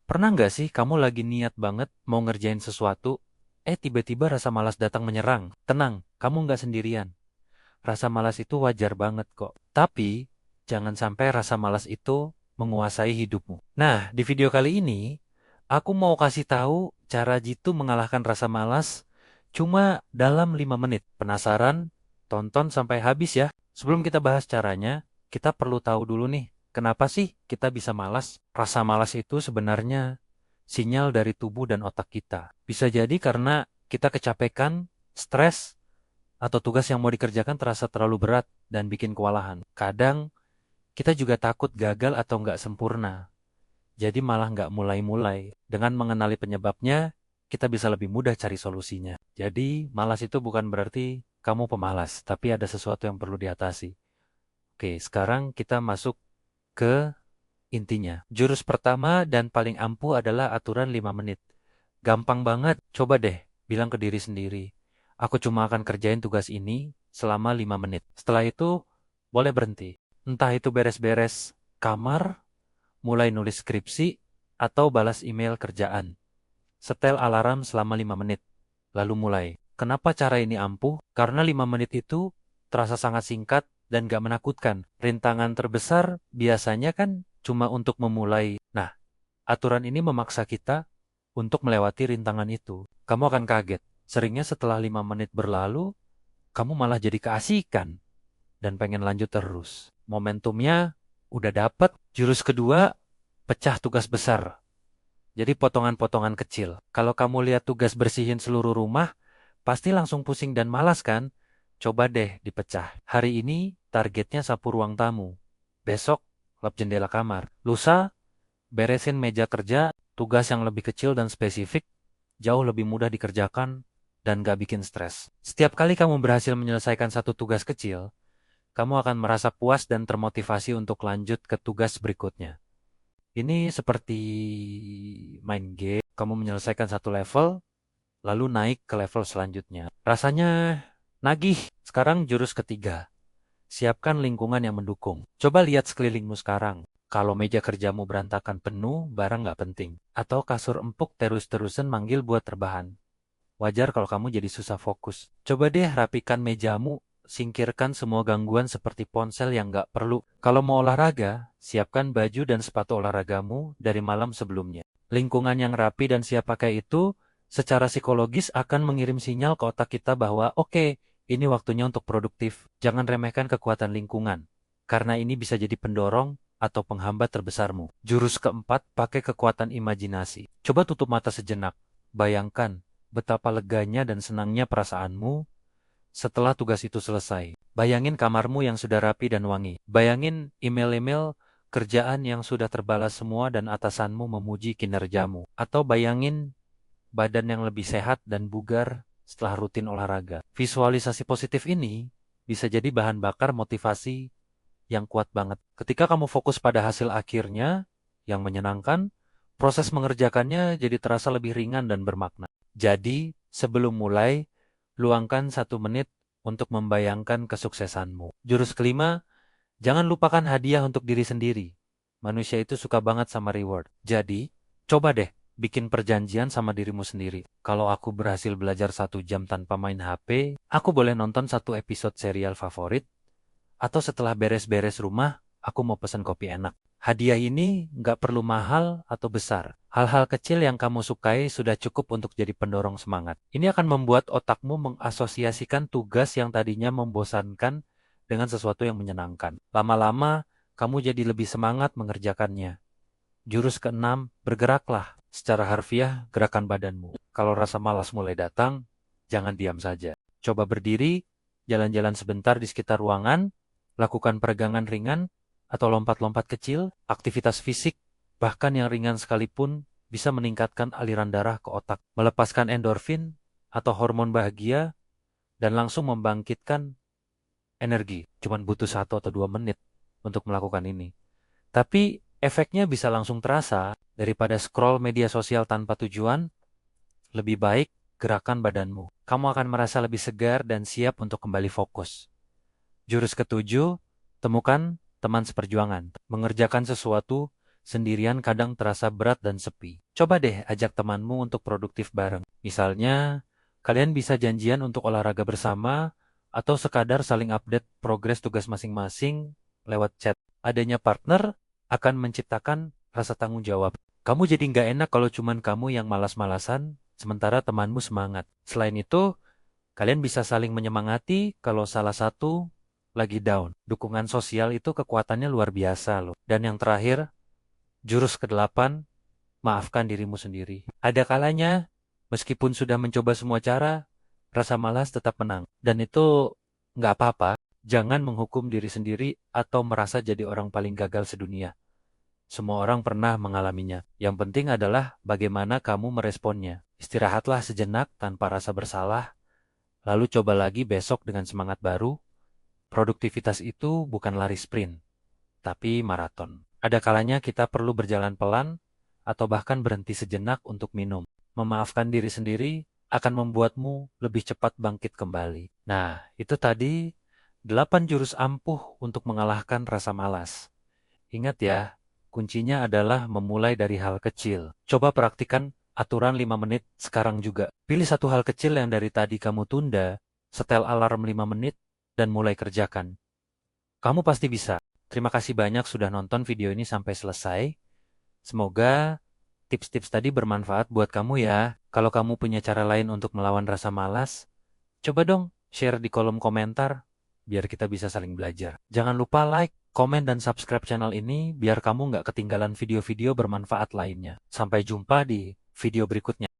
Pernah nggak sih kamu lagi niat banget mau ngerjain sesuatu, tiba-tiba rasa malas datang menyerang? Tenang, kamu nggak sendirian. Rasa malas itu wajar banget kok. Tapi, jangan sampai rasa malas itu menguasai hidupmu. Nah, di video kali ini, aku mau kasih tahu cara jitu mengalahkan rasa malas cuma dalam 5 menit. Penasaran? Tonton sampai habis ya. Sebelum kita bahas caranya, kita perlu tahu dulu nih, kenapa sih kita bisa malas? Rasa malas itu sebenarnya sinyal dari tubuh dan otak kita. Bisa jadi karena kita kecapekan, stres, atau tugas yang mau dikerjakan terasa terlalu berat dan bikin kewalahan. Kadang kita juga takut gagal atau nggak sempurna. Jadi malah nggak mulai-mulai. Dengan mengenali penyebabnya, kita bisa lebih mudah cari solusinya. Jadi malas itu bukan berarti kamu pemalas, tapi ada sesuatu yang perlu diatasi. Oke, sekarang kita masuk ke intinya. Jurus pertama dan paling ampuh adalah aturan 5 menit. Gampang banget, coba deh bilang ke diri sendiri. Aku cuma akan kerjain tugas ini selama 5 menit. Setelah itu, boleh berhenti. Entah itu beres-beres kamar, mulai nulis skripsi, atau balas email kerjaan. Setel alarm selama 5 menit, lalu mulai. Kenapa cara ini ampuh? Karena 5 menit itu terasa sangat singkat dan gak menakutkan. Rintangan terbesar biasanya kan cuma untuk memulai. Nah, aturan ini memaksa kita untuk melewati rintangan itu. Kamu akan kaget. Seringnya setelah 5 menit berlalu, kamu malah jadi keasikan dan pengen lanjut terus. Momentumnya udah dapet. Jurus kedua, pecah tugas besar. Jadi potongan-potongan kecil. Kalau kamu lihat tugas bersihin seluruh rumah, pasti langsung pusing dan malas kan? Coba deh dipecah. Hari ini targetnya sapu ruang tamu. Besok lap jendela kamar. Lusa beresin meja kerja, tugas yang lebih kecil dan spesifik, jauh lebih mudah dikerjakan dan gak bikin stres. Setiap kali kamu berhasil menyelesaikan satu tugas kecil, kamu akan merasa puas dan termotivasi untuk lanjut ke tugas berikutnya. Ini seperti main game, kamu menyelesaikan satu level, lalu naik ke level selanjutnya. Rasanya nagih. Sekarang jurus ketiga. Siapkan lingkungan yang mendukung. Coba lihat sekelilingmu sekarang. Kalau meja kerjamu berantakan penuh, barang nggak penting. Atau kasur empuk terus-terusan manggil buat terbahan. Wajar kalau kamu jadi susah fokus. Coba deh rapikan mejamu, singkirkan semua gangguan seperti ponsel yang nggak perlu. Kalau mau olahraga, siapkan baju dan sepatu olahragamu dari malam sebelumnya. Lingkungan yang rapi dan siap pakai itu, secara psikologis akan mengirim sinyal ke otak kita bahwa oke, ini waktunya untuk produktif. Jangan remehkan kekuatan lingkungan, karena ini bisa jadi pendorong atau penghambat terbesarmu. Jurus keempat, pakai kekuatan imajinasi. Coba tutup mata sejenak. Bayangkan betapa leganya dan senangnya perasaanmu setelah tugas itu selesai. Bayangin kamarmu yang sudah rapi dan wangi. Bayangin email-email kerjaan yang sudah terbalas semua dan atasanmu memuji kinerjamu. Atau bayangin badan yang lebih sehat dan bugar setelah rutin olahraga. Visualisasi positif ini bisa jadi bahan bakar motivasi yang kuat banget. Ketika kamu fokus pada hasil akhirnya yang menyenangkan, proses mengerjakannya jadi terasa lebih ringan dan bermakna. Jadi, sebelum mulai, luangkan 1 menit untuk membayangkan kesuksesanmu. Jurus kelima, jangan lupakan hadiah untuk diri sendiri. Manusia itu suka banget sama reward. Jadi, coba deh bikin perjanjian sama dirimu sendiri. Kalau aku berhasil belajar 1 jam tanpa main HP, aku boleh nonton 1 episode serial favorit, atau setelah beres-beres rumah, aku mau pesan kopi enak. Hadiah ini nggak perlu mahal atau besar. Hal-hal kecil yang kamu sukai sudah cukup untuk jadi pendorong semangat. Ini akan membuat otakmu mengasosiasikan tugas yang tadinya membosankan dengan sesuatu yang menyenangkan. Lama-lama, kamu jadi lebih semangat mengerjakannya. Jurus keenam, bergeraklah. Secara harfiah, gerakan badanmu. Kalau rasa malas mulai datang, jangan diam saja. Coba berdiri, jalan-jalan sebentar di sekitar ruangan, lakukan peregangan ringan atau lompat-lompat kecil. Aktivitas fisik, bahkan yang ringan sekalipun, bisa meningkatkan aliran darah ke otak, melepaskan endorfin atau hormon bahagia, dan langsung membangkitkan energi. Cuman butuh 1 atau 2 menit untuk melakukan ini. Tapi efeknya bisa langsung terasa. Daripada scroll media sosial tanpa tujuan, lebih baik gerakan badanmu. Kamu akan merasa lebih segar dan siap untuk kembali fokus. Jurus ketujuh, temukan teman seperjuangan. Mengerjakan sesuatu Sendirian kadang terasa berat dan sepi. Coba deh ajak temanmu untuk produktif bareng. Misalnya, kalian bisa janjian untuk olahraga bersama atau sekadar saling update progres tugas masing-masing lewat chat. Adanya partner akan menciptakan rasa tanggung jawab. Kamu jadi nggak enak kalau cuman kamu yang malas-malasan, sementara temanmu semangat. Selain itu, kalian bisa saling menyemangati kalau salah satu lagi down. Dukungan sosial itu kekuatannya luar biasa loh. Dan yang terakhir, jurus ke-8, maafkan dirimu sendiri. Ada kalanya, meskipun sudah mencoba semua cara, rasa malas tetap menang. Dan itu nggak apa-apa. Jangan menghukum diri sendiri atau merasa jadi orang paling gagal sedunia. Semua orang pernah mengalaminya. Yang penting adalah bagaimana kamu meresponnya. Istirahatlah sejenak tanpa rasa bersalah, lalu coba lagi besok dengan semangat baru. Produktivitas itu bukan lari sprint, tapi maraton. Ada kalanya kita perlu berjalan pelan atau bahkan berhenti sejenak untuk minum. Memaafkan diri sendiri akan membuatmu lebih cepat bangkit kembali. Nah, itu tadi 8 jurus ampuh untuk mengalahkan rasa malas. Ingat ya, kuncinya adalah memulai dari hal kecil. Coba praktikan aturan 5 menit sekarang juga. Pilih satu hal kecil yang dari tadi kamu tunda, setel alarm 5 menit, dan mulai kerjakan. Kamu pasti bisa. Terima kasih banyak sudah nonton video ini sampai selesai. Semoga tips-tips tadi bermanfaat buat kamu ya. Kalau kamu punya cara lain untuk melawan rasa malas, coba dong share di kolom komentar biar kita bisa saling belajar. Jangan lupa like, komen, dan subscribe channel ini biar kamu nggak ketinggalan video-video bermanfaat lainnya. Sampai jumpa di video berikutnya.